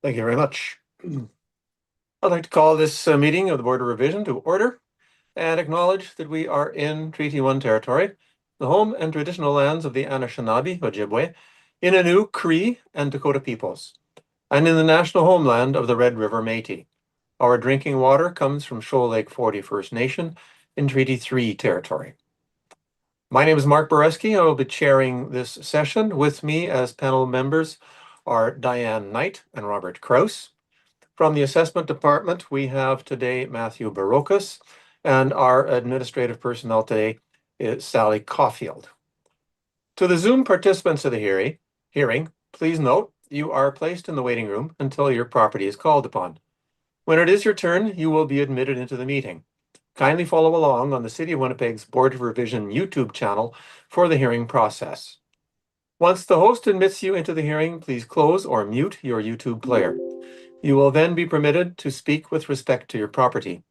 Thank you very much. I'd like to call this meeting of the Board of Revision to order and acknowledge that we are in Treaty 1 territory, the home and traditional lands of the Anishinaabe, Ojibwe, Innu, Cree, and Dakota peoples, and in the national homeland of the Red River Métis. Our drinking water comes from Shoal Lake 40 First Nation in Treaty 3 territory. My name is Mark Boreski. I will be chairing this session. With me as panel members are Diane Knight and Robert Krause. From the assessment department, we have today Matthew Barokas, and our administrative personnel today is Sally Caulfield. To the Zoom participants of the hearing, please note you are placed in the waiting room until your property is called upon. When it is your turn, you will be admitted into the meeting. Kindly follow along on the City of Winnipeg's Board of Revision YouTube channel for the hearing process. Once the host admits you into the hearing, please close or mute your YouTube player. You will then be permitted to speak with respect to your property.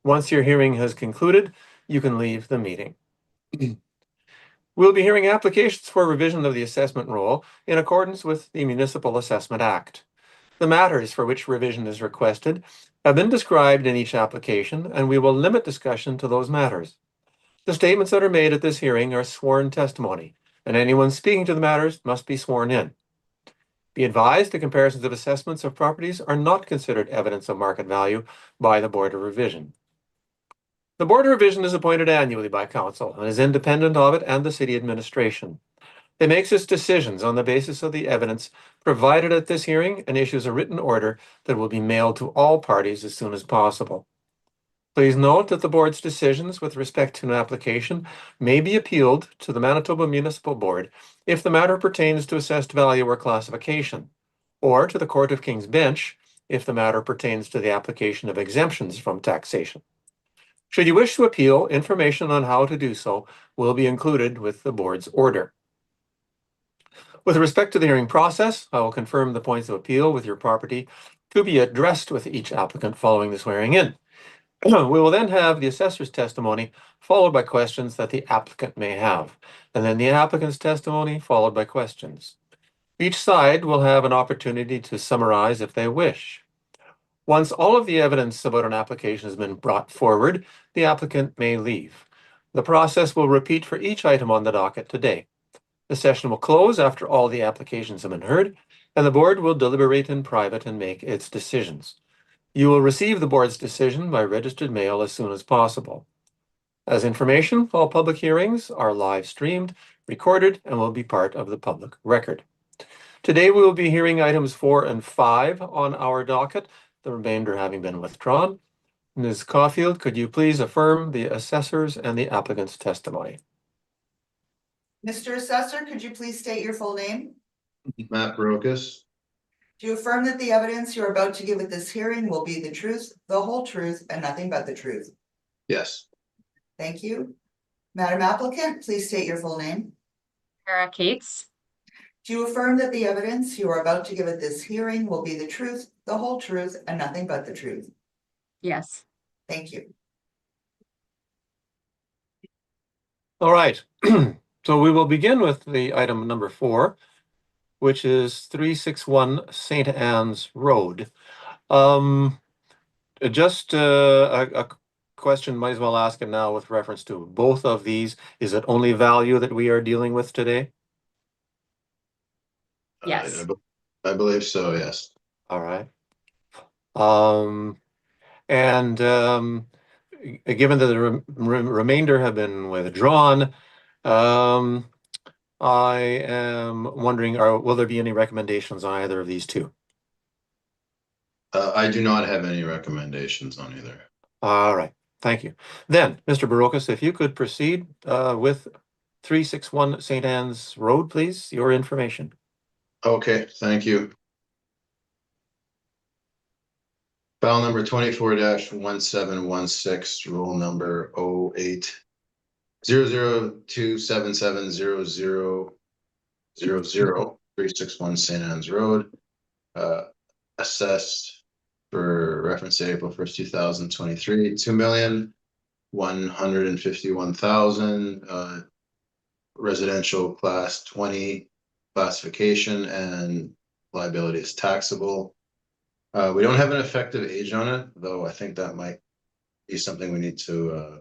Once your hearing has concluded, you can leave the meeting. We'll be hearing applications for revision of the assessment roll in accordance with the Municipal Assessment Act. The matters for which revision is requested have been described in each application, and we will limit discussion to those matters. The statements that are made at this hearing are sworn testimony, and anyone speaking to the matters must be sworn in. Be advised, the comparisons of assessments of properties are not considered evidence of market value by the Board of Revision. The Board of Revision is appointed annually by Council and is independent of it and the City Administration. It makes its decisions on the basis of the evidence provided at this hearing and issues a written order that will be mailed to all parties as soon as possible. Please note that the board's decisions with respect to an application may be appealed to the Manitoba Municipal Board if the matter pertains to assessed value or classification, or to the Court of King's Bench if the matter pertains to the application of exemptions from taxation. Should you wish to appeal, information on how to do so will be included with the board's order. With respect to the hearing process, I will confirm the points of appeal with your property to be addressed with each applicant following the swearing in. We will then have the assessor's testimony followed by questions that the applicant may have, and then the applicant's testimony followed by questions. Each side will have an opportunity to summarize if they wish. Once all of the evidence about an application has been brought forward, the applicant may leave. The process will repeat for each item on the docket today. The session will close after all the applications have been heard, and the board will deliberate in private and make its decisions. You will receive the board's decision by registered mail as soon as possible. As information, all public hearings are live streamed, recorded, and will be part of the public record. Today, we will be hearing items 4 and 5 on our docket, the remainder having been withdrawn. Ms. Caulfield, could you please affirm the assessor's and the applicant's testimony? Mr. Assessor, could you please state your full name? Matt Brokus. Do you affirm that the evidence you're about to give at this hearing will be the truth, the whole truth, and nothing but the truth? Yes. Thank you. Madam Applicant, please state your full name. Kara Cates. Do you affirm that the evidence you are about to give at this hearing will be the truth, the whole truth, and nothing but the truth? Yes. Thank you. All right. So we will begin with the item number 4, which is 361 St. Anne's Road. Just a question, might as well ask it now with reference to both of these. Is it only value that we are dealing with today? Yes. I believe so, yes. All right. Given that the remainder have been withdrawn, I am wondering, will there be any recommendations on either of these two? I do not have any recommendations on either. All right, thank you. Then, Mr. Barokas, if you could proceed with 361 St. Anne's Road, please, your information. Okay, thank you. File number 24-1716, roll number 08 002770000 361 St. Anne's Road. Assessed for reference to April 1st, 2023, $2,151,000, residential class 20 classification, and liability is taxable. We don't have an effective age on it, though I think that might be something we need to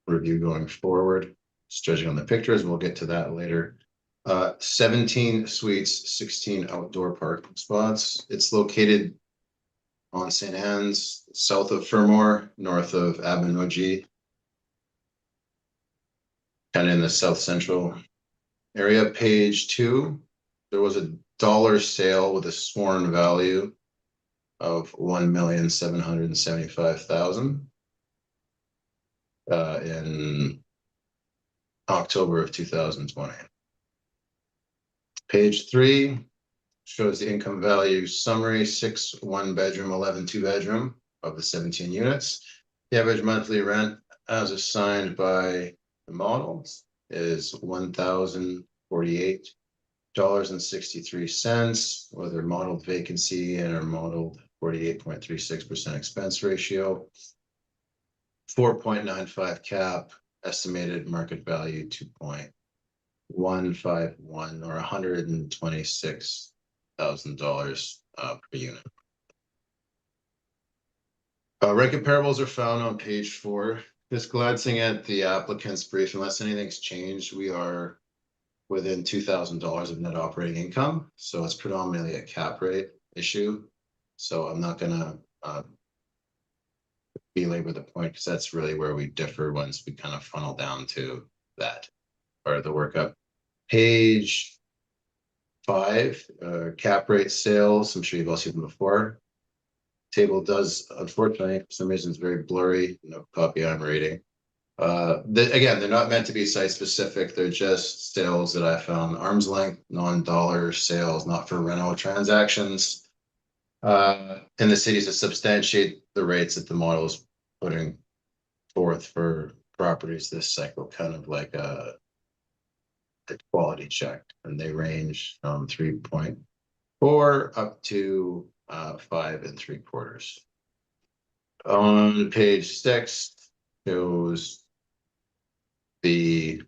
review going forward. Just judging on the pictures, we'll get to that later. 17 suites, 16 outdoor parking spots. It's located on St. Anne's, south of Fermor, north of Abinogi, kind of in the south central area. Page 2, there was a dollar sale with a sworn value of $1,775,000 in October of 2020. Page 3 shows the income value summary: 6 1-bedroom, 11 2-bedroom of the 17 units. The average monthly rent as assigned by the models is $1,048.63 with their modeled vacancy and our modeled 48.36% expense ratio. 4.95 cap, estimated market value 2.151 or $126,000 per unit. Rent comparables are found on page 4. Just glancing at the applicant's brief, unless anything's changed, we are within $2,000 of net operating income. So it's predominantly a cap rate issue. So I'm not gonna belabor the point, because that's really where we differ once we kind of funnel down to that part of the workup. Page 5, cap rate sales. I'm sure you've all seen them before. Table does, unfortunately, for some reason, it's very blurry. No copy I'm reading. Again, they're not meant to be site specific. They're just sales that I found. Arm's length, non-dollar sales, not for rental transactions. In the cities to substantiate the rates that the model is putting forth for properties this cycle, kind of like a quality check, and they range from 3.4 up to 5 3/4. On page 6 shows the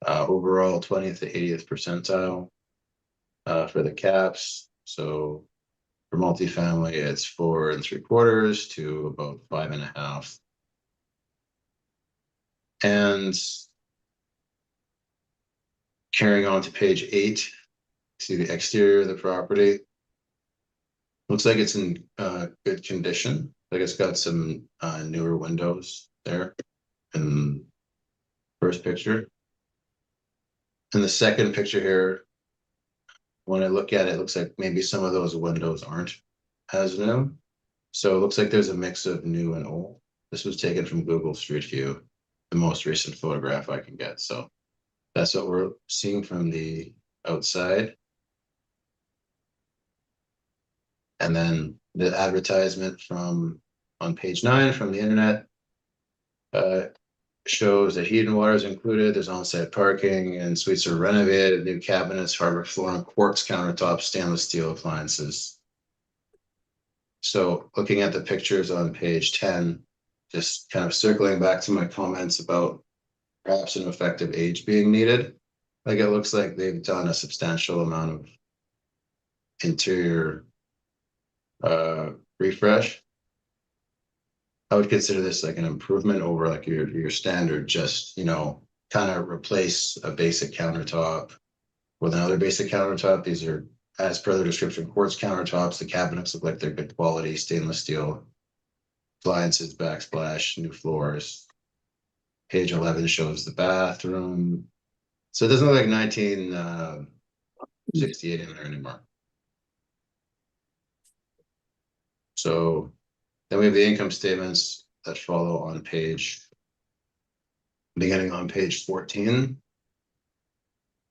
overall 20th to 80th percentile for the caps. So for multifamily, it's 4 3/4 to about 5.5. And carrying on to page 8, see the exterior of the property. Looks like it's in good condition. Like it's got some newer windows there in first picture. In the second picture here, when I look at it, it looks like maybe some of those windows aren't as new. So it looks like there's a mix of new and old. This was taken from Google Street View, the most recent photograph I can get. So that's what we're seeing from the outside. And then the advertisement from on page 9 from the internet shows that heat and water is included. There's on-site parking, and suites are renovated, new cabinets, hardwood flooring, quartz countertops, stainless steel appliances. So looking at the pictures on page 10, just kind of circling back to my comments about perhaps an effective age being needed. Like it looks like they've done a substantial amount of interior refresh. I would consider this like an improvement over like your standard, just, you know, kind of replace a basic countertop with another basic countertop. These are, as per the description, quartz countertops. The cabinets look like they're good quality, stainless steel. Appliances, backsplash, new floors. Page 11 shows the bathroom. So it doesn't look like 1968 in there anymore. So then we have the income statements that follow on page, beginning on page 14.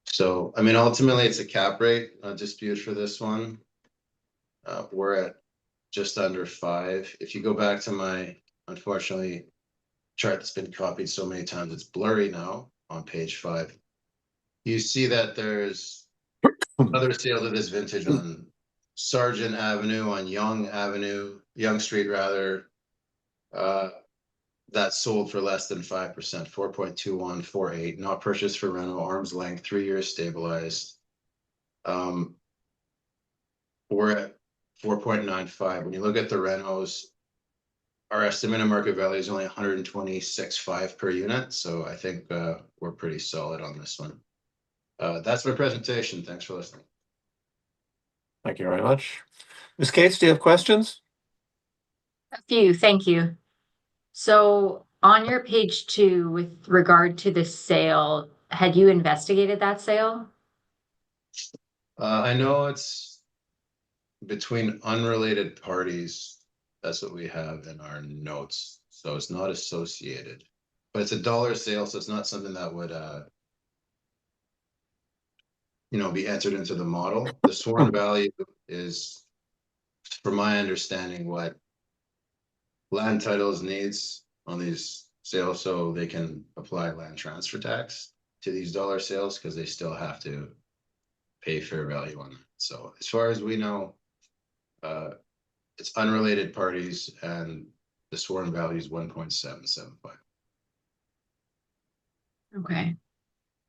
So, I mean, ultimately it's a cap rate dispute for this one. We're at just under 5. If you go back to my, unfortunately, chart that's been copied so many times, it's blurry now on page 5. You see that there's other sales of this vintage on Sargent Avenue, on Young Street rather, that sold for less than 5%, 4.2148, not purchased for rental, arm's length, 3 years stabilized. We're at 4.95. When you look at the renos, our estimate of market value is only 126.5 per unit, so I think we're pretty solid on this one. That's my presentation. Thanks for listening. Thank you very much. Ms. Cates, do you have questions? A few, thank you. So on your page 2, with regard to the sale, had you investigated that sale? I know it's between unrelated parties. That's what we have in our notes. So it's not associated, but it's a dollar sale. So it's not something that would, be entered into the model. The sworn value is, from my understanding, what land titles needs on these sales so they can apply land transfer tax to these dollar sales because they still have to pay fair value on that. So as far as we know, it's unrelated parties and the sworn value is 1.775. Okay.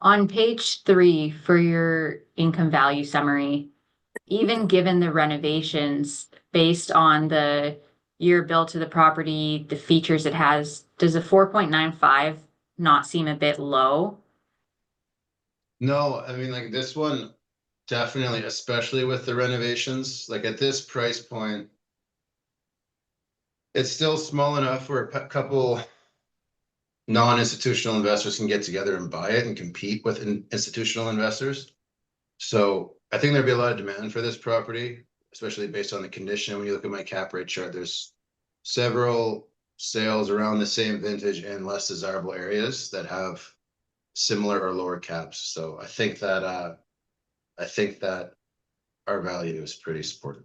On page 3 for your income value summary, even given the renovations based on the year built to the property, the features it has, does a 4.95 not seem a bit low? No, I mean, like this one, definitely, especially with the renovations, like at this price point, it's still small enough where a couple non-institutional investors can get together and buy it and compete with institutional investors. So I think there'd be a lot of demand for this property, especially based on the condition. When you look at my cap rate chart, there's several sales around the same vintage in less desirable areas that have similar or lower caps. So I think that our value is pretty supportive.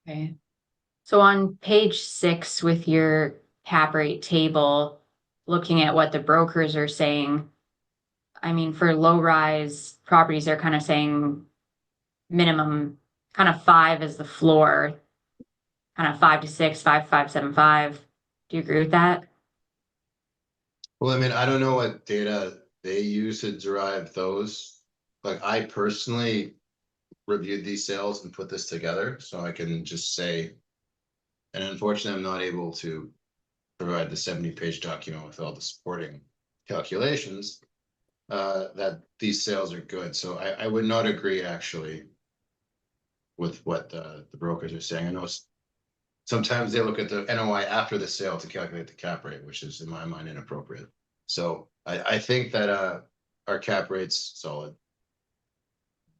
Okay. So on page 6 with your cap rate table, looking at what the brokers are saying, I mean, for low rise properties, they're kind of saying minimum kind of 5 is the floor, kind of 5 to 6, 5.75. Do you agree with that? Well, I mean, I don't know what data they use to derive those. Like I personally reviewed these sales and put this together, so I can just say, and unfortunately, I'm not able to provide the 70-page document with all the supporting calculations, that these sales are good. So I would not agree actually with what the brokers are saying. I know sometimes they look at the NOI after the sale to calculate the cap rate, which is in my mind inappropriate. So I think that our cap rate's solid.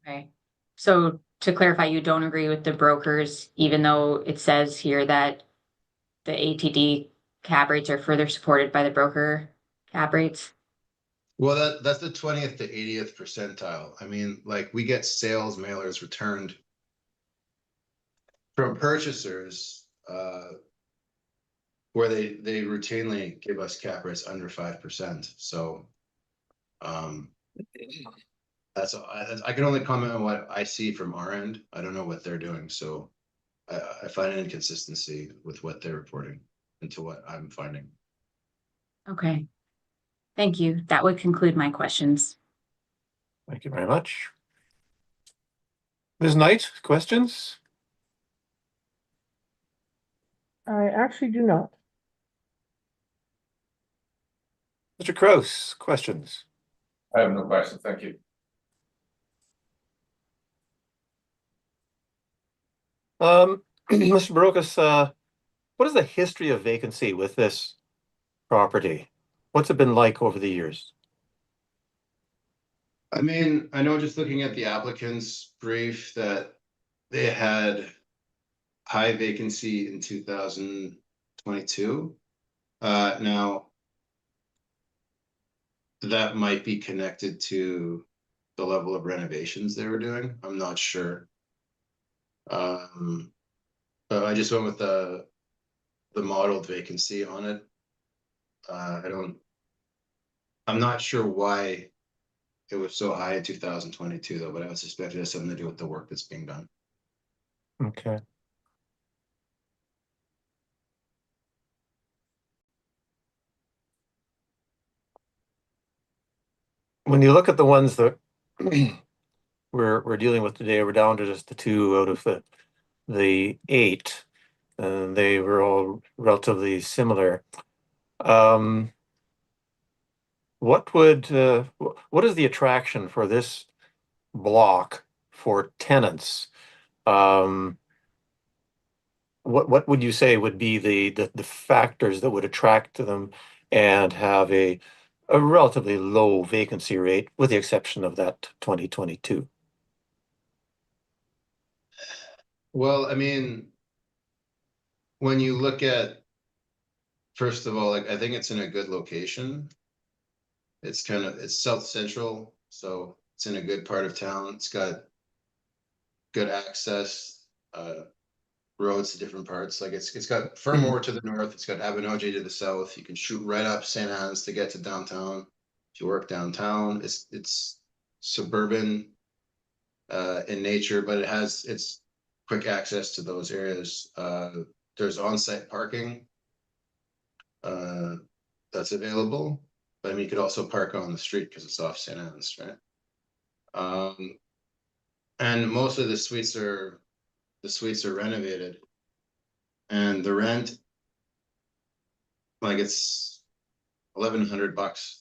Okay. So to clarify, you don't agree with the brokers, even though it says here that the ATD cap rates are further supported by the broker cap rates? Well, that's the 20th to 80th percentile. I mean, like we get sales mailers returned from purchasers where they routinely give us cap rates under 5%. So that's I can only comment on what I see from our end. I don't know what they're doing. So I find an inconsistency with what they're reporting into what I'm finding. Okay. Thank you. That would conclude my questions. Thank you very much. Ms. Knight, questions? I actually do not. Mr. Kraus, questions? I have no questions, thank you. Mr. Barocas, what is the history of vacancy with this property? What's it been like over the years? I mean, I know just looking at the applicant's brief that they had high vacancy in 2022. Now, that might be connected to the level of renovations they were doing. I'm not sure. But I just went with the modeled vacancy on it. I'm not sure why it was so high in 2022 though, but I would suspect it has something to do with the work that's being done. Okay. When you look at the ones that we're dealing with today, we're down to just the 2 out of the the 8. They were all relatively similar. What is the attraction for this block for tenants? What would you say would be the factors that would attract them and have a relatively low vacancy rate, with the exception of that 2022? Well, I mean, when you look at, first of all, like I think it's in a good location. It's south central, so it's in a good part of town. It's got good access, roads to different parts. Like it's got Fermor to the north, it's got Abinoge to the south. You can shoot right up St. Anne's to get to downtown. If you work downtown, it's suburban in nature, but it's quick access to those areas. There's on-site parking that's available. But I mean, you could also park on the street because it's off St. Anne's, right? And most of the suites are renovated, and the rent, like it's $1,100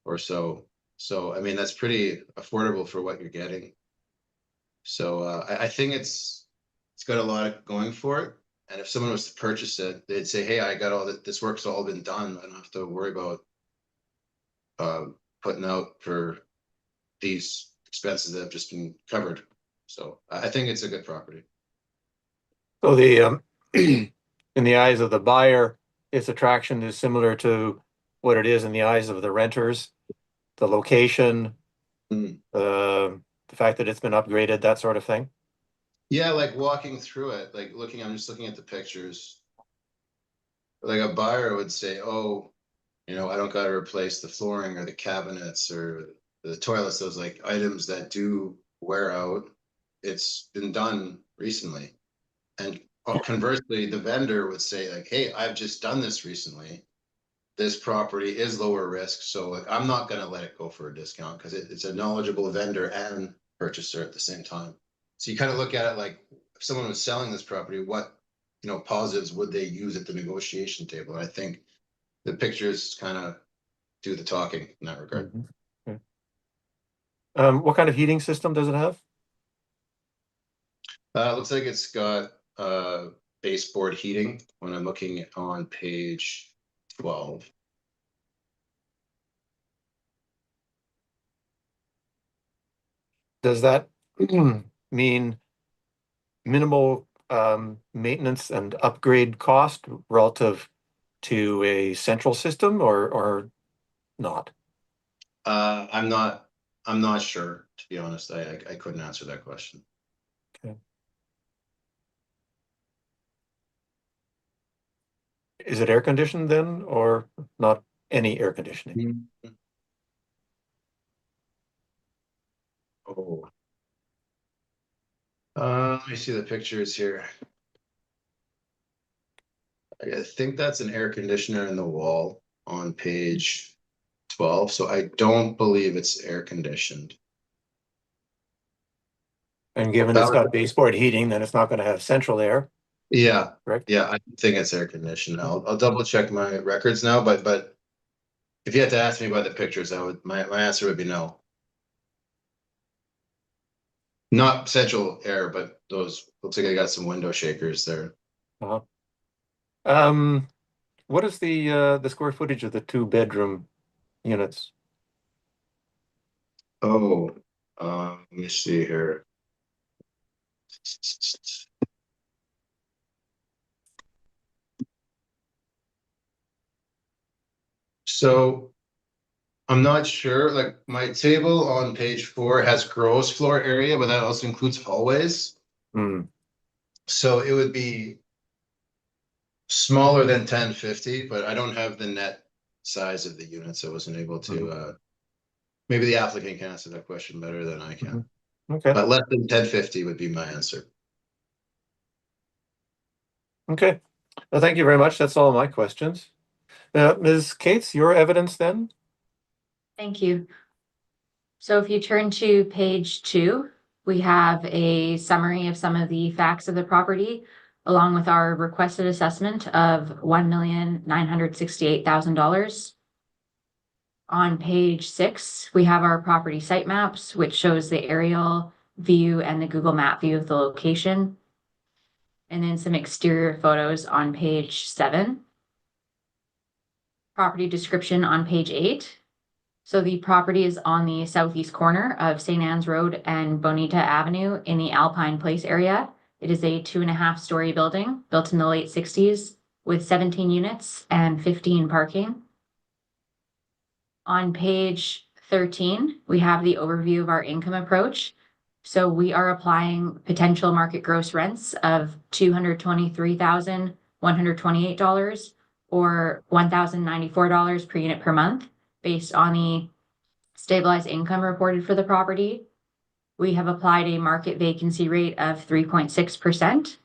or so. So I mean, that's pretty affordable for what you're getting. So I think it's got a lot going for it. And if someone was to purchase it, they'd say, "Hey, I got all that. This work's all been done. I don't have to worry about putting out for these expenses that have just been covered." So I think it's a good property. So the in the eyes of the buyer, its attraction is similar to what it is in the eyes of the renters, the location, the fact that it's been upgraded, that sort of thing. Yeah, like walking through it, like I'm just looking at the pictures. Like a buyer would say, "Oh, I don't got to replace the flooring or the cabinets or the toilets, those like items that do wear out. It's been done recently." And conversely, the vendor would say like, "Hey, I've just done this recently. This property is lower risk, so like I'm not going to let it go for a discount because it's a knowledgeable vendor and purchaser at the same time." So you kind of look at it like, if someone was selling this property, what positives would they use at the negotiation table? And I think the pictures kind of do the talking in that regard. Okay. What kind of heating system does it have? Looks like it's got baseboard heating when I'm looking on page 12. Does that mean minimal maintenance and upgrade cost relative to a central system, or not? I'm not sure, to be honest. I couldn't answer that question. Okay. Is it air conditioned then, or not any air conditioning? Oh. Let me see the pictures here. I think that's an air conditioner in the wall on page 12. So I don't believe it's air conditioned. And given it's got baseboard heating, then it's not going to have central air. Yeah, Correct? yeah, I think it's air conditioned. I'll double check my records now, but if you had to ask me about the pictures, my answer would be no. Not central air, but those looks like I got some window shakers there. Uh-huh. What is the square footage of the 2-bedroom units? Oh, let me see here. So I'm not sure, like my table on page 4 has gross floor area, but that also includes hallways. Hmm. So it would be smaller than 1050, but I don't have the net size of the units. I wasn't able to, maybe the applicant can answer that question better than I can. Okay. But less than 1050 would be my answer. Okay. Well, thank you very much. That's all my questions. Ms. Cates, your evidence then? Thank you. So if you turn to page 2, we have a summary of some of the facts of the property, along with our requested assessment of $1,968,000. On page 6, we have our property site maps, which shows the aerial view and the Google map view of the location. And then some exterior photos on page 7. Property description on page 8. So the property is on the southeast corner of St. Anne's Road and Bonita Avenue in the Alpine Place area. It is a 2.5-story building built in the late 60s with 17 units and 15 parking. On page 13, we have the overview of our income approach. So we are applying potential market gross rents of $223,128 or $1,094 per unit per month based on the stabilized income reported for the property. We have applied a market vacancy rate of 3.6%.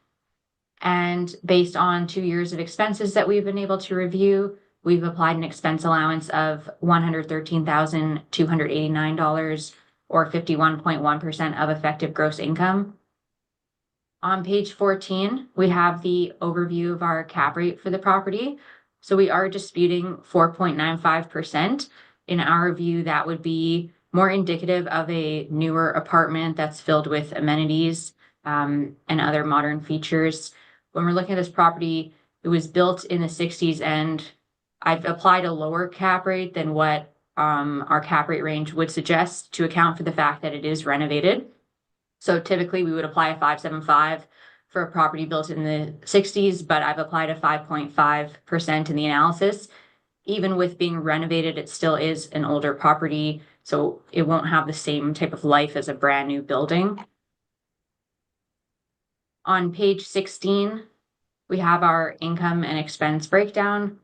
And based on 2 years of expenses that we've been able to review, we've applied an expense allowance of $113,289 or 51.1% of effective gross income. On page 14, we have the overview of our cap rate for the property. So we are disputing 4.95%. In our view, that would be more indicative of a newer apartment that's filled with amenities and other modern features. When we're looking at this property, it was built in the 60s, and I've applied a lower cap rate than what our cap rate range would suggest to account for the fact that it is renovated. So typically we would apply a 5.75 for a property built in the 60s, but I've applied a 5.5% in the analysis. Even with being renovated, it still is an older property, so it won't have the same type of life as a brand new building. On page 16, we have our income and expense breakdown.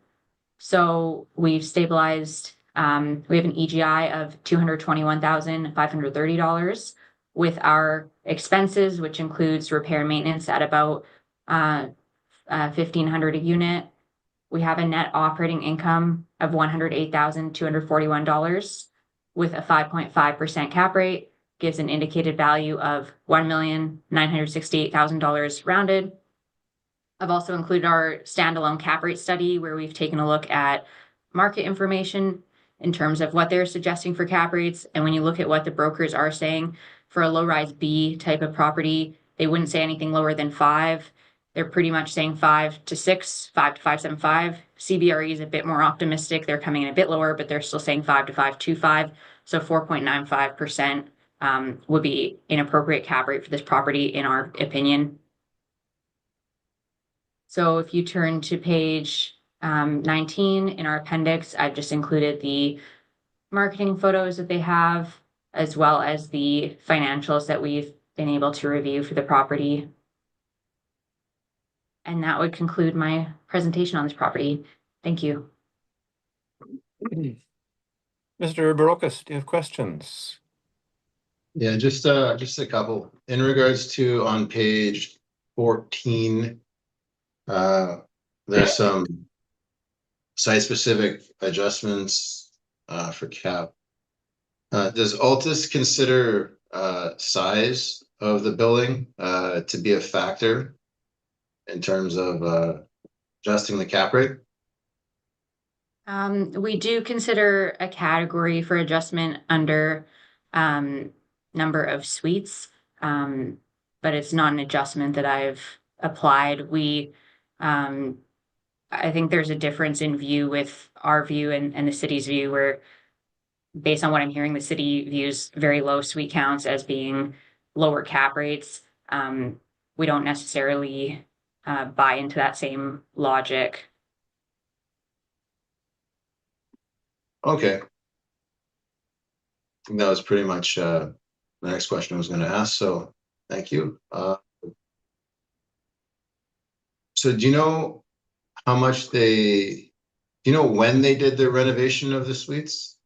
So we've stabilized, we have an EGI of $221,530 with our expenses, which includes repair and maintenance at about $1,500 a unit. We have a net operating income of $108,241 with a 5.5% cap rate, gives an indicated value of $1,968,000 rounded. I've also included our standalone cap rate study where we've taken a look at market information in terms of what they're suggesting for cap rates. And when you look at what the brokers are saying for a low-rise B type of property, they wouldn't say anything lower than 5. They're pretty much saying 5 to 6, 5 to 5.75. CBRE is a bit more optimistic. They're coming in a bit lower, but they're still saying 5 to 5.25. So 4.95% would be an appropriate cap rate for this property, in our opinion. So if you turn to page 19 in our appendix, I've just included the marketing photos that they have, as well as the financials that we've been able to review for the property. And that would conclude my presentation on this property. Thank you. Mr. Barocas, do you have questions? Yeah, just a couple. In regards to on page 14, there's some site-specific adjustments for cap. Does Altus consider size of the building to be a factor in terms of adjusting the cap rate? We do consider a category for adjustment under number of suites, but it's not an adjustment that I've applied. I think there's a difference in view with our view and the city's view, where based on what I'm hearing, the city views very low suite counts as being lower cap rates. We don't necessarily buy into that same logic. Okay. I think that was pretty much the next question I was going to ask, so thank you. So do you know how much do you know when they did the renovation of the suites?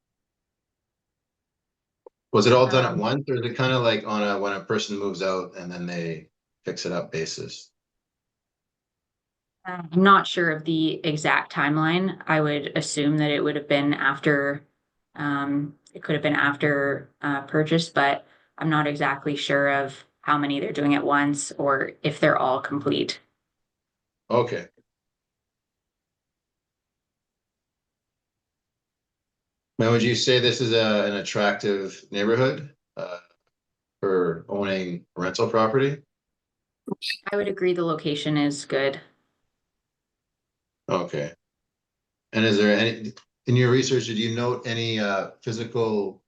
Was it all done at once, or is it kind of like on a when a person moves out and then they fix it up basis? I'm not sure of the exact timeline. I would assume that it would have been after, it could have been after purchase, but I'm not exactly sure of how many they're doing at once or if they're all complete. Okay. Now, would you say this is an attractive neighborhood for owning rental property? I would agree the location is good. Okay. And is there any, in your research, did you note any physical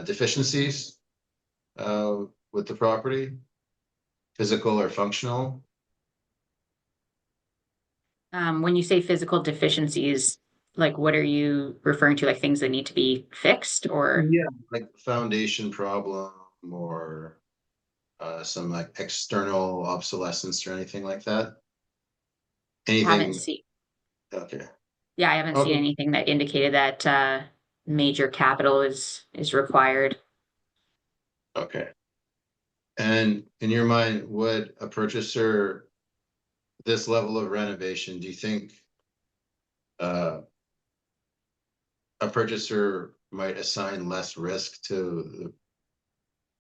deficiencies with the property? Physical or functional? When you say physical deficiencies, like what are you referring to? Like things that need to be fixed or? Yeah. Like foundation problem or some like external obsolescence or anything like that? Haven't Anything? seen. Okay. Yeah, I haven't seen Okay. anything that indicated that major capital is required. Okay. And in your mind, would a purchaser, this level of renovation, do you think uh, a purchaser might assign less risk to the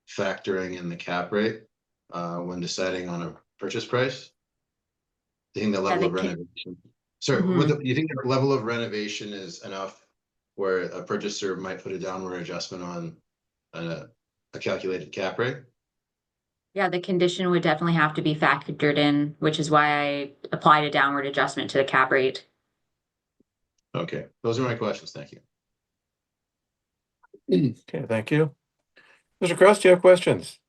factoring in the cap rate when deciding on a purchase price? Do you think the Yeah, level they of can. renovation? Sir, Mhm. do you think the level of renovation is enough where a purchaser might put a downward adjustment on a calculated cap rate? Yeah, the condition would definitely have to be factored in, which is why I applied a downward adjustment to the cap rate. Okay, those are my questions. Thank you. Okay, thank you. Mr. Cross, do you have questions?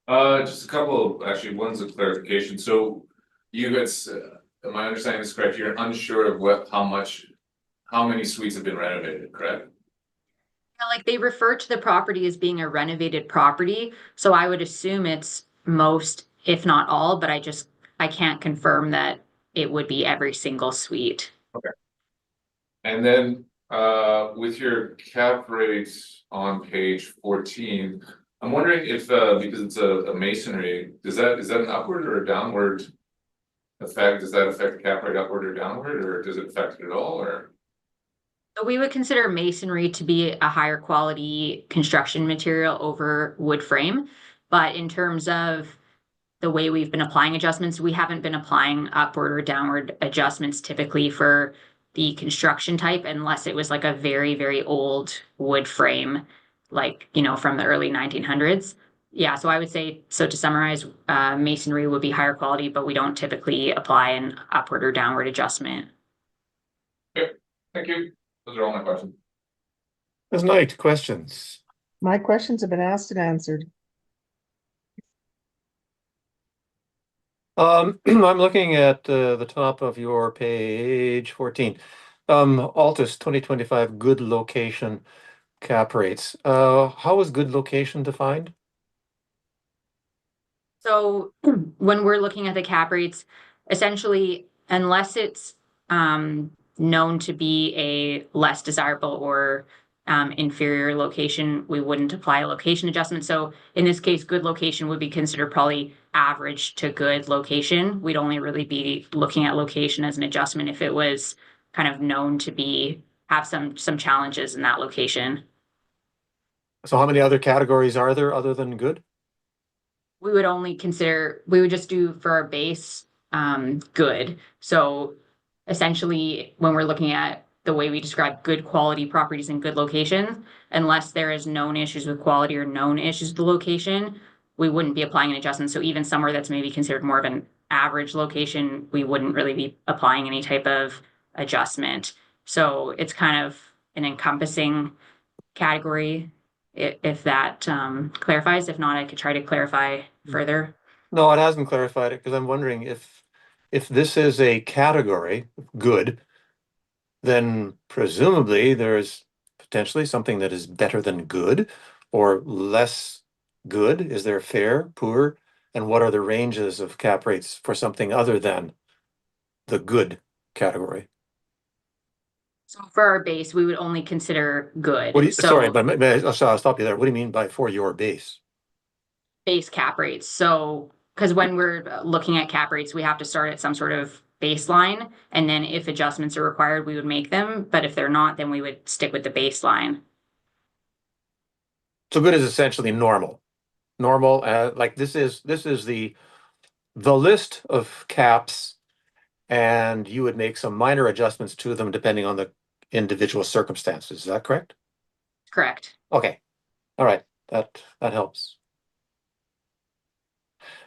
Just a couple, actually, one's a clarification, so you guys, am I understanding this correct, you're unsure of how many suites have been renovated, correct? Yeah, like they refer to the property as being a renovated property, so I would assume it's most, if not all, but I can't confirm that it would be every single suite. And then, with your cap rates on page 14, I'm wondering if, because it's a masonry, is that an upward or a downward effect? Does that affect the cap rate upward or downward, or does it affect it at all, or? So we would consider masonry to be a higher quality construction material over wood frame. But in terms of the way we've been applying adjustments, we haven't been applying upward or downward adjustments typically for the construction type unless it was like a very, very old wood frame, like, from the early 1900s. Yeah, so I would say, so to summarize, masonry would be higher quality, but we don't typically apply an upward or downward adjustment. Okay, thank you, those are all my questions. Ms. Knight, questions? My questions have been asked and answered. I'm looking at the top of your page 14. Altus 2025 good location cap rates. How is good location defined? So when we're looking at the cap rates, essentially, unless it's known to be a less desirable or inferior location, we wouldn't apply a location adjustment. So in this case, good location would be considered probably average to good location. We'd only really be looking at location as an adjustment if it was kind of known to be have some challenges in that location. So how many other categories are there other than good? We would just do for our base good. So essentially, when we're looking at the way we describe good quality properties in good locations, unless there is known issues with quality or known issues with the location, we wouldn't be applying an adjustment. So even somewhere that's maybe considered more of an average location, we wouldn't really be applying any type of adjustment. So it's kind of an encompassing category if that clarifies. If not, I could try to clarify further. No, it hasn't clarified it because I'm wondering if this is a category, good, then presumably there's potentially something that is better than good or less good. Is there fair, poor, and what are the ranges of cap rates for something other than the good category? So for our base, we would only consider What do good. you, sorry, So but I'll stop you there. What do you mean by for your base? base cap rates. So because when we're looking at cap rates, we have to start at some sort of baseline. And then if adjustments are required, we would make them. But if they're not, then we would stick with the baseline. So good is essentially normal. normal, like this is the list of caps, and you would make some minor adjustments to them depending on the individual circumstances. Is that correct? Correct. Okay. All right. That helps.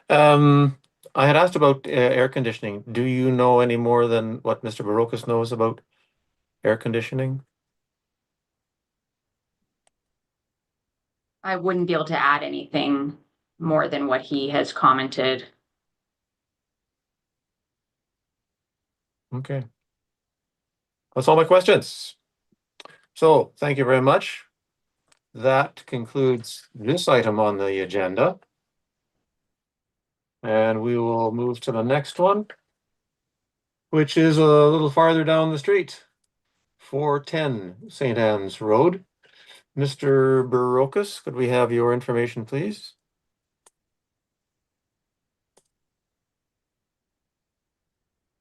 I had asked about air conditioning. Do you know any more than what Mr. Barocas knows about air conditioning? I wouldn't be able to add anything more than what he has commented. Okay. That's all my questions. So thank you very much. That concludes this item on the agenda. And we will move to the next one, which is a little farther down the street, 410 St. Anne's Road. Mr. Barocas, could we have your information, please?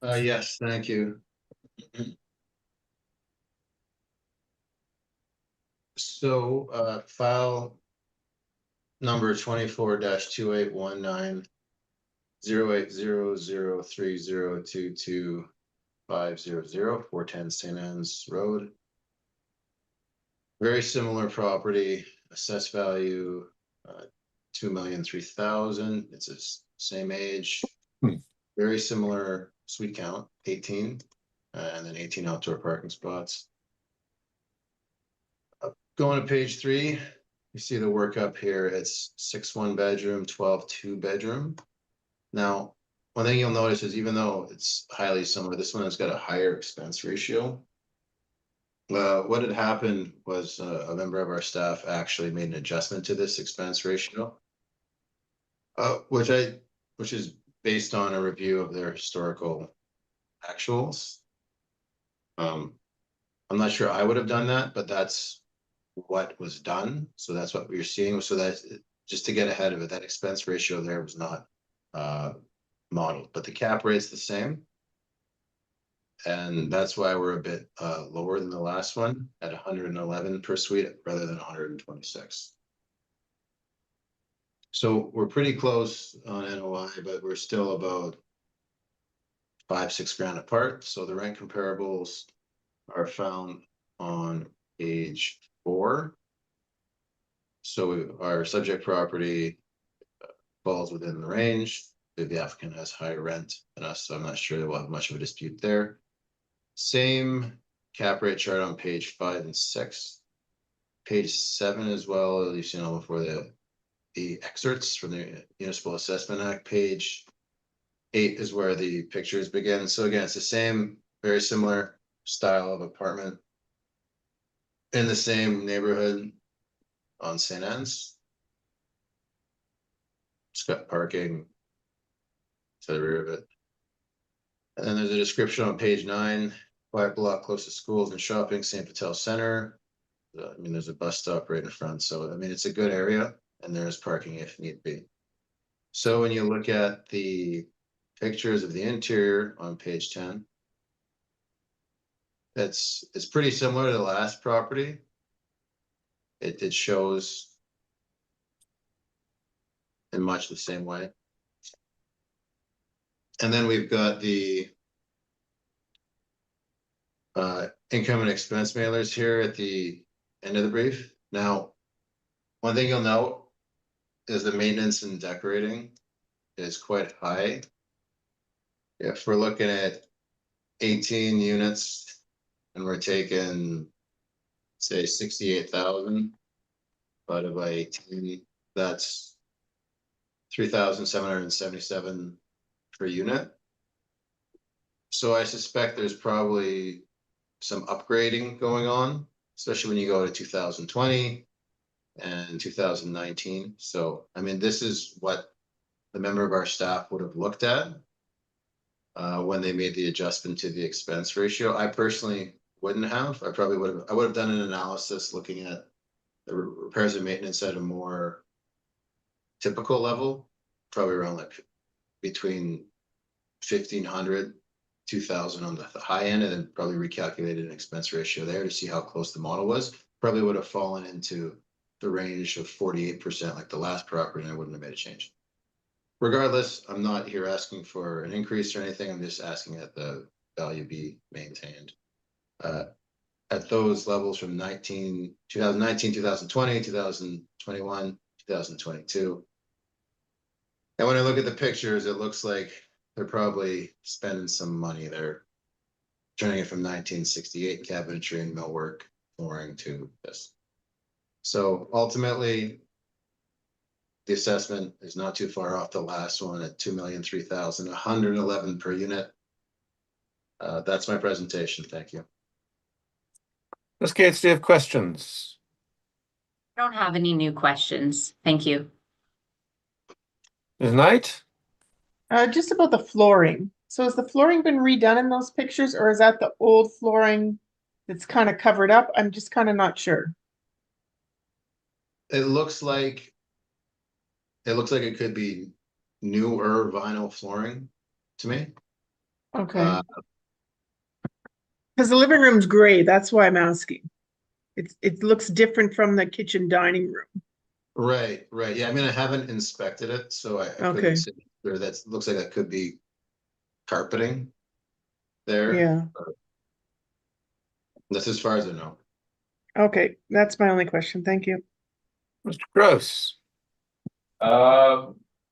Yes, thank you. So, file number 24-2819 08003022500 410 St. Anne's Road. Very similar property, assessed value, 2,003,000. It's the same age. Very similar suite count, 18, and then 18 outdoor parking spots. Going to page 3, you see the work up here. It's 6 1-bedroom, 12 2-bedroom. Now, one thing you'll notice is even though it's highly similar, this one has got a higher expense ratio. What had happened was a member of our staff actually made an adjustment to this expense ratio, which is based on a review of their historical actuals. I'm not sure I would have done that, but that's what was done. So that's what we're seeing. So that's just to get ahead of it. That expense ratio there was not modeled, but the cap rate's the same. And that's why we're a bit lower than the last one at 111 per suite rather than 126. So we're pretty close on NOI, but we're still about 5-6 grand apart. So the rent comparables are found on page 4. So our subject property falls within the range. The applicant has higher rent than us, so I'm not sure that we'll have much of a dispute there. Same cap rate chart on page 5 and 6. Page 7 as well, you've seen all before the excerpts from the Municipal Assessment Act. Page 8 is where the pictures begin. So again, it's the same, very similar style of apartment in the same neighborhood on St. Anne's. It's got parking to the rear of it. And then there's a description on page 9, quiet block close to schools and shopping, St. Patel Center. I mean, there's a bus stop right in front. So, I mean, it's a good area and there's parking if need be. So when you look at the pictures of the interior on page 10, it's pretty similar to the last property. It shows in much the same way. And then we've got the income and expense mailers here at the end of the brief. Now, one thing you'll note is the maintenance and decorating is quite high. If we're looking at 18 units and we're taking, say, 68,000 divided by 18, that's 3,777 per unit. So I suspect there's probably some upgrading going on, especially when you go to 2020 and 2019. So, I mean, this is what the member of our staff would have looked at when they made the adjustment to the expense ratio. I personally wouldn't have. I would have done an analysis looking at the repairs and maintenance at a more typical level, probably around like between 1,500, 2,000 on the high end, and then probably recalculated an expense ratio there to see how close the model was. Probably would have fallen into the range of 48% like the last property, and I wouldn't have made a change. Regardless, I'm not here asking for an increase or anything. I'm just asking that the value be maintained. At those levels from 2019, 2020, 2021, 2022. And when I look at the pictures, it looks like they're probably spending some money. They're turning it from 1968 cabinetry and millwork flooring to this. So ultimately, the assessment is not too far off the last one at $2,003,111 per unit. That's my presentation. Thank you. Ms. Gates, do you have questions? I don't have any new questions. Thank you. Ms. Knight? Just about the flooring. So has the flooring been redone in those pictures, or is that the old flooring that's kind of covered up? I'm just kind of not sure. It looks like it could be newer vinyl flooring to me. Okay. Because the living room's gray, that's why I'm asking. It looks different from the kitchen dining room. Right. Yeah, I mean, I haven't inspected it, so I Okay. couldn't say there. That looks like that could be carpeting there. Yeah. That's as far as I know. Okay, that's my only question. Thank you. Mr. Gross?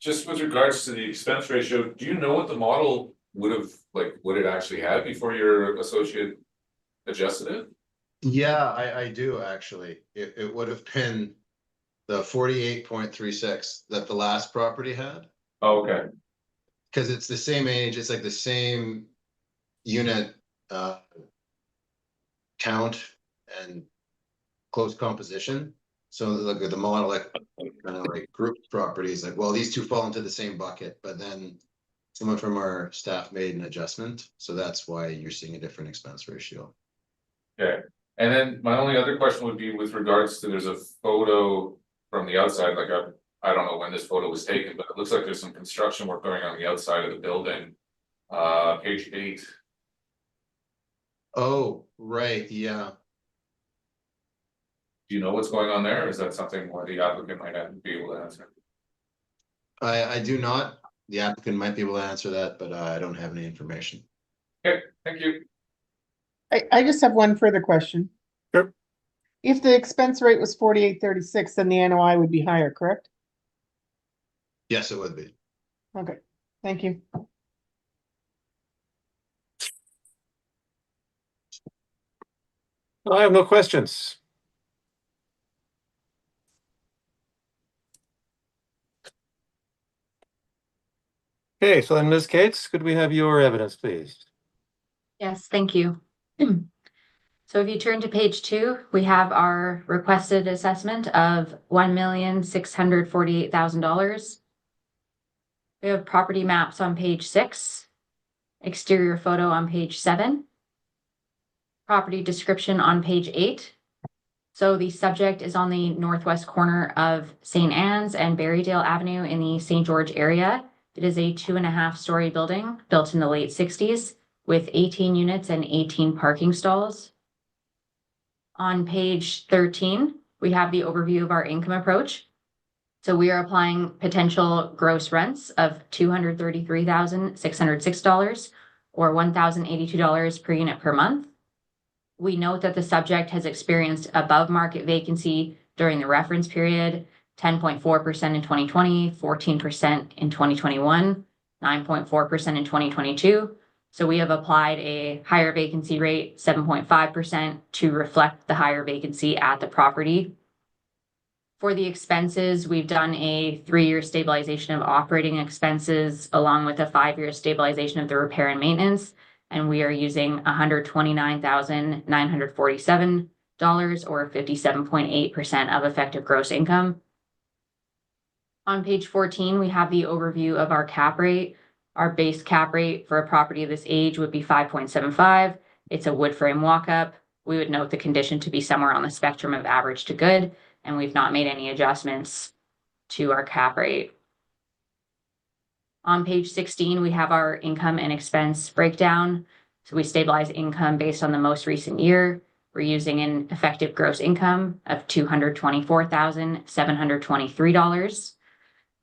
Just with regards to the expense ratio, do you know what the model would have, like, what it actually had before your associate adjusted it? Yeah, I do actually. It would have been the 48.36 that the last property had. Oh, okay, Because it's the same age, it's like the same unit count and close composition. So look at the model, like kind of like group properties, like, well, these two fall into the same bucket, but then someone from our staff made an adjustment. So that's why you're seeing a different expense ratio. okay. And then my only other question would be with regards to, there's a photo from the outside, like I don't know when this photo was taken, but it looks like there's some construction work going on the outside of the building. Page 8. Oh, right, yeah. Do you know what's going on there? Or is that something where the applicant might have to be able to answer? I do not. The applicant might be able to answer that, but I don't have any information. Okay, thank you. I just have one further question. Sure. If the expense rate was 48.36, then the NOI would be higher, correct? Yes, it would be. Okay, thank you. I have no questions. Okay, so then Ms. Gates, could we have your evidence, please? Yes, thank you. So if you turn to page 2, we have our requested assessment of $1,648,000. We have property maps on page 6, exterior photo on page 7, property description on page 8. So the subject is on the northwest corner of St. Anne's and Berrydale Avenue in the St. George area. It is a 2.5-story building built in the late 60s with 18 units and 18 parking stalls. On page 13, we have the overview of our income approach. So we are applying potential gross rents of $233,606 or $1,082 per unit per month. We note that the subject has experienced above market vacancy during the reference period, 10.4% in 2020, 14% in 2021, 9.4% in 2022. So we have applied a higher vacancy rate, 7.5%, to reflect the higher vacancy at the property. For the expenses, we've done a 3-year stabilization of operating expenses along with a 5-year stabilization of the repair and maintenance. And we are using $129,947 or 57.8% of effective gross income. On page 14, we have the overview of our cap rate. Our base cap rate for a property of this age would be 5.75. It's a wood frame walk-up. We would note the condition to be somewhere on the spectrum of average to good, and we've not made any adjustments to our cap rate. On page 16, we have our income and expense breakdown. So we stabilize income based on the most recent year. we're using an effective gross income of $224,723.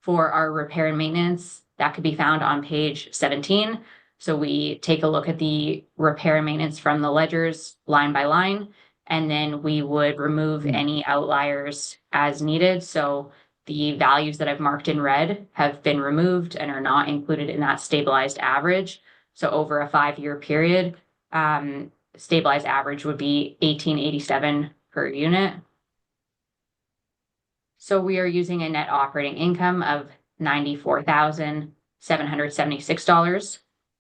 For our repair and maintenance, that could be found on page 17. So we take a look at the repair and maintenance from the ledgers line by line, and then we would remove any outliers as needed. So the values that I've marked in red have been removed and are not included in that stabilized average. So over a 5-year period, stabilized average would be 1887 per unit. So we are using a net operating income of $94,776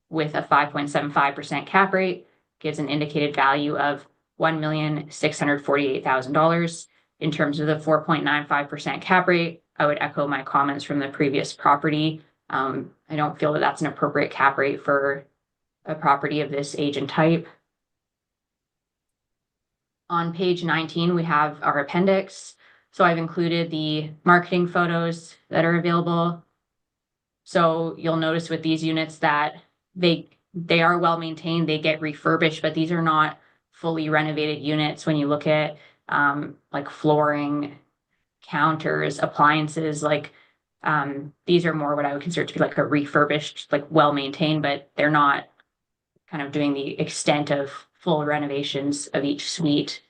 with a 5.75% cap rate, gives an indicated value of $1,648,000. In terms of the 4.95% cap rate, I would echo my comments from the previous property. I don't feel that that's an appropriate cap rate for a property of this age and type. On page 19, we have our appendix. So I've included the marketing photos that are available. So you'll notice with these units that they are well maintained, they get refurbished, but these are not fully renovated units. When you look at like flooring, counters, appliances, like these are more what I would consider to be like a refurbished, like well maintained, but they're not kind of doing the extent of full renovations of each suite.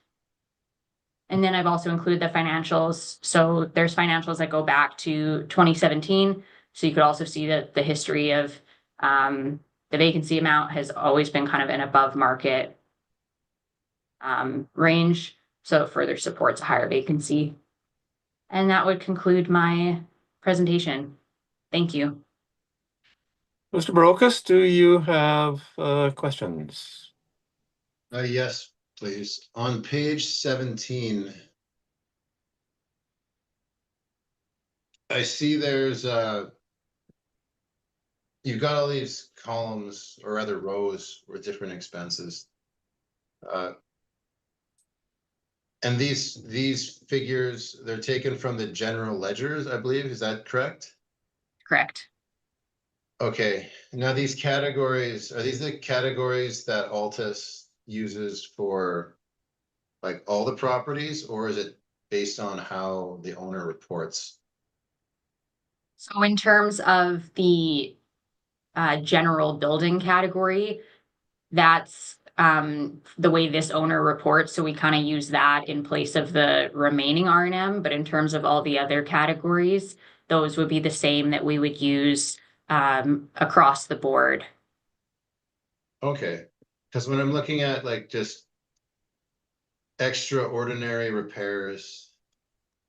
And then I've also included the financials. So there's financials that go back to 2017. So you could also see that the history of the vacancy amount has always been kind of an above market range. So it further supports a higher vacancy. And that would conclude my presentation. Thank you. Mr. Barocas, do you have questions? Yes, please. On page 17, I see there's you've got all these columns or other rows with different expenses. And these figures, they're taken from the general ledgers, I believe. Is that correct? Correct. Okay, now these categories, are these the categories that Altus uses for like all the properties, or is it based on how the owner reports? So in terms of the general building category, that's the way this owner reports. So we kind of use that in place of the remaining R&M. But in terms of all the other categories, those would be the same that we would use across the board. Okay, because when I'm looking at like just extraordinary repairs,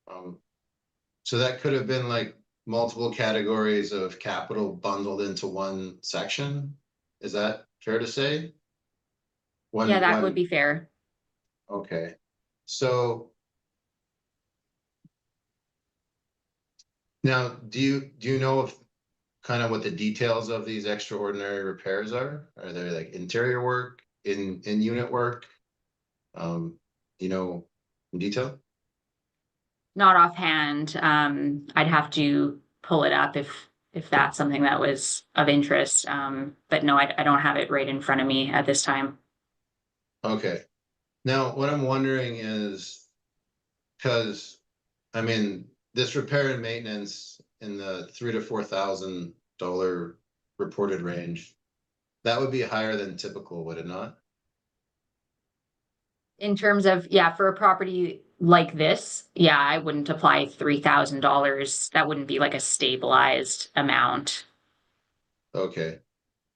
so that could have been like multiple categories of capital bundled into one section. Is that fair to say? Yeah, that would be fair. Okay, so now do you know if kind of what the details of these extraordinary repairs are? Are they like interior work, in unit work? You know, in detail? Not offhand. I'd have to pull it up if that's something that was of interest. But no, I don't have it right in front of me at this time. Okay. Now, what I'm wondering is, because I mean, this repair and maintenance in the $3,000 to $4,000 reported range, that would be higher than typical, would it not? In terms of, yeah, for a property like this, yeah, I wouldn't apply $3,000. That wouldn't be like a stabilized amount. Okay.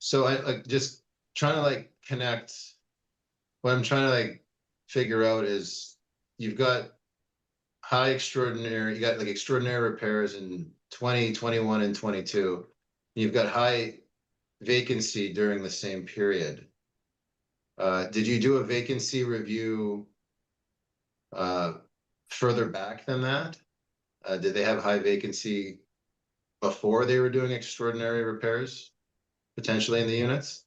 So I like just trying to like connect. What I'm trying to like figure out is you've got you got like extraordinary repairs in 20, 21, and 22. You've got high vacancy during the same period. Did you do a vacancy review further back than that? Did they have high vacancy before they were doing extraordinary repairs, potentially in the units?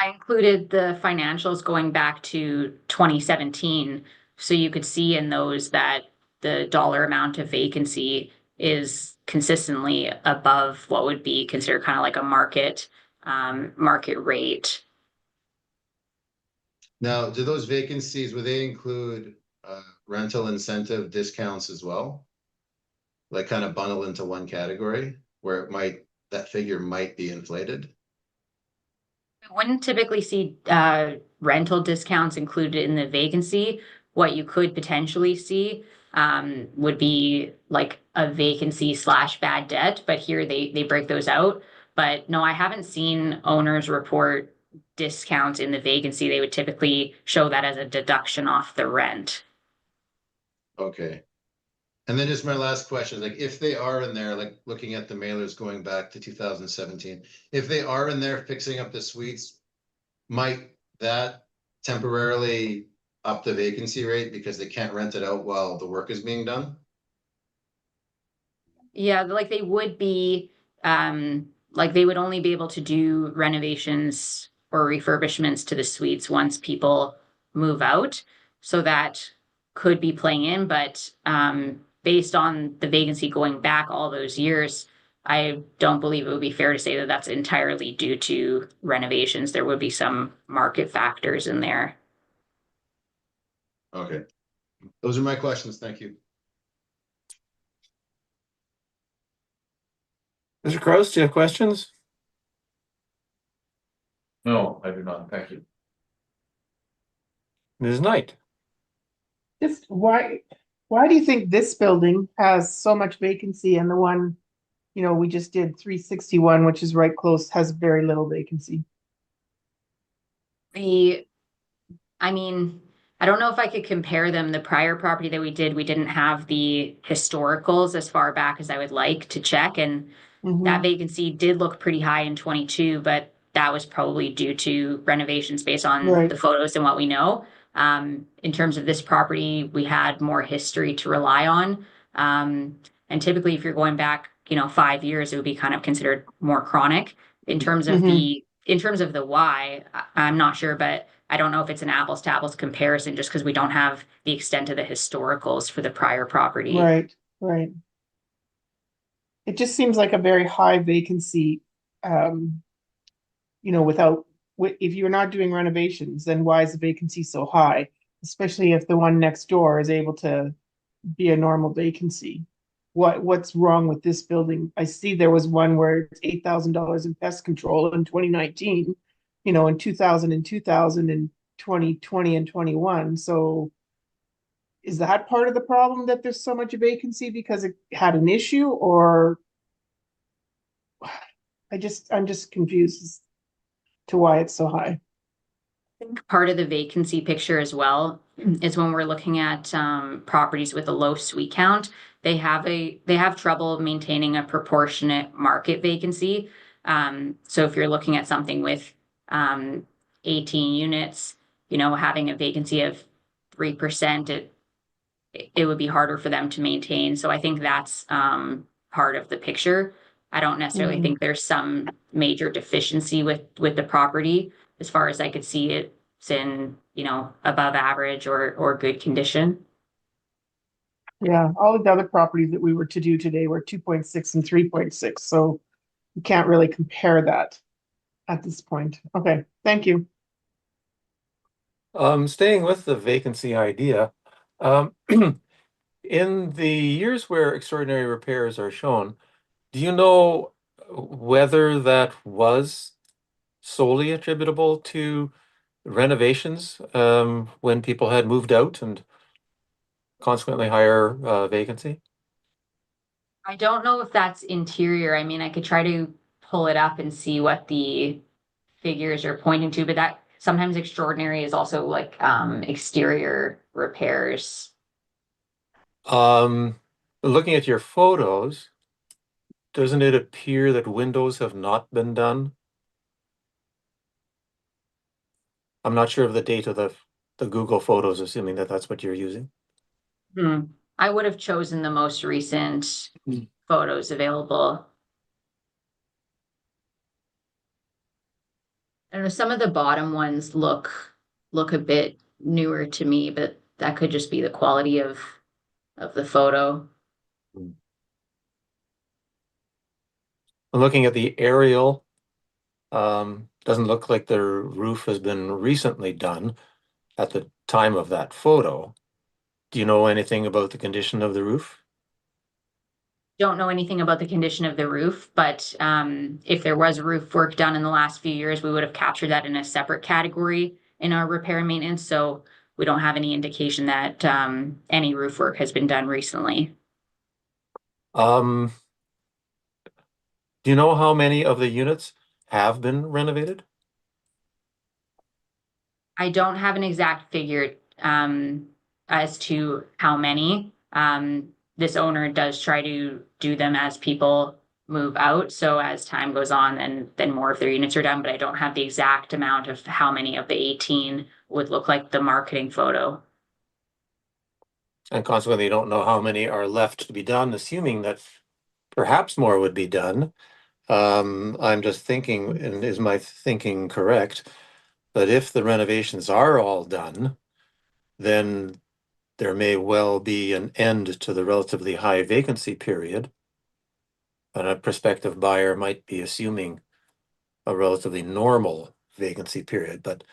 I included the financials going back to 2017. So you could see in those that the dollar amount of vacancy is consistently above what would be considered kind of like a market rate. Now, do those vacancies, would they include rental incentive discounts as well? Like kind of bundle into one category where it might, that figure might be inflated? We wouldn't typically see rental discounts included in the vacancy. What you could potentially see would be like a vacancy slash bad debt, but here they break those out. But no, I haven't seen owners report discounts in the vacancy. They would typically show that as a deduction off the rent. Okay. And then just my last question, like if they are in there, like looking at the mailers going back to 2017, if they are in there fixing up the suites, might that temporarily up the vacancy rate because they can't rent it out while the work is being done? Yeah, like they would be, like they would only be able to do renovations or refurbishments to the suites once people move out. So that could be playing in, but based on the vacancy going back all those years, I don't believe it would be fair to say that that's entirely due to renovations. There would be some market factors in there. Okay. Those are my questions. Thank you. Mr. Kraus, do you have questions? No, I do not, thank you. Ms. Knight? Just why do you think this building has so much vacancy and the one, we just did 361, which is right close, has very little vacancy? I mean, I don't know if I could compare them. The prior property that we didn't have the historicals as far back as I would like to check. And that Mhm. vacancy did look pretty high in 22, but that was probably due to renovations based on Right. the photos and what we know. In terms of this property, we had more history to rely on. And typically, if you're going back, 5 years, it would be kind of considered more chronic. Mhm. In terms of the why, I'm not sure, but I don't know if it's an apples to apples comparison just because we don't have the extent of the historicals for the prior property. Right, right. It just seems like a very high vacancy, um, without, if you're not doing renovations, then why is the vacancy so high? Especially if the one next door is able to be a normal vacancy. What's wrong with this building? I see there was one where it's $8,000 in pest control in 2019, in 2000 and 2000 and 2020 and 21. So is that part of the problem that there's so much vacancy because it had an issue, or I'm just confused as to why it's so high. Think part of the vacancy picture as well is when we're looking at properties with a low suite count, they have trouble maintaining a proportionate market vacancy. So if you're looking at something with 18 units, having a vacancy of 3%, it would be harder for them to maintain. So I think that's part of the picture. I don't necessarily Mhm. think there's some major deficiency with the property. As far as I could see, it's in, above average or good condition. Yeah, all of the other properties that we were to do today were 2.6 and 3.6, so you can't really compare that at this point. Okay, thank you. Staying with the vacancy idea, in the years where extraordinary repairs are shown, do you know whether that was solely attributable to renovations, when people had moved out and consequently higher vacancy? I don't know if that's interior. I mean, I could try to pull it up and see what the figures are pointing to, but that sometimes extraordinary is also like exterior repairs. Um, Looking at your photos, doesn't it appear that windows have not been done? I'm not sure of the date of the Google photos, assuming that that's what you're using. I would have chosen the most recent Hmm. photos available. I don't know, some of the bottom ones look a bit newer to me, but that could just be the quality of the photo. Looking at the aerial, doesn't look like the roof has been recently done. at the time of that photo. Do you know anything about the condition of the roof? Don't know anything about the condition of the roof, but if there was roof work done in the last few years, we would have captured that in a separate category in our repair and maintenance. So we don't have any indication that any roof work has been done recently. Do you know how many of the units have been renovated? I don't have an exact figure as to how many. This owner does try to do them as people move out. So as time goes on, and then more of their units are done, but I don't have the exact amount of how many of the 18 would look like the marketing photo. And consequently, you don't know how many are left to be done, assuming that perhaps more would be done. I'm just thinking, and is my thinking correct, that if the renovations are all done, then there may well be an end to the relatively high vacancy period. And a prospective buyer might be assuming a relatively normal vacancy period, but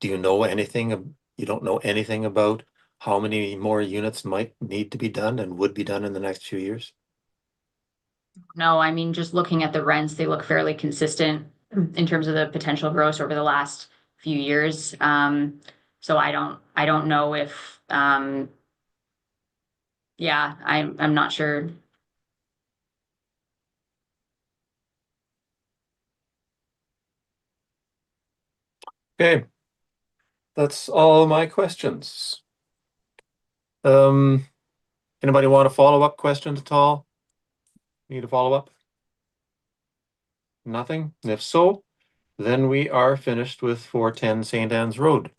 do you know anything, you don't know anything about how many more units might need to be done and would be done in the next few years? No, I mean, just looking at the rents, they look fairly consistent in terms of the potential gross over the last few years. So I don't know if, yeah, I'm not sure. Okay, that's all my questions. Anybody want a follow-up question at all? Need a follow-up? Nothing? If so, then we are finished with 410 St. Anne's Road.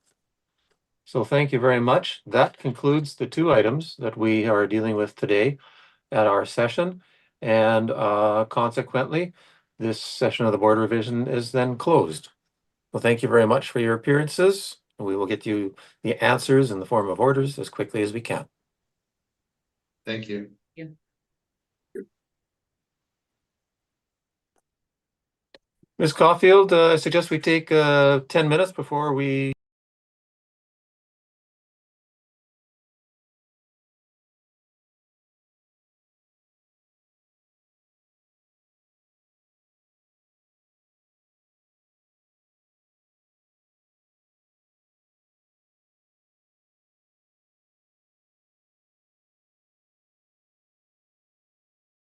So thank you very much. That concludes the two items that we are dealing with today at our session. And consequently, this session of the Board Revision is then closed. Well, thank you very much for your appearances. We will get you the answers in the form of orders as quickly as we can. Thank you. Ms. Caulfield, I suggest we take 10 minutes before we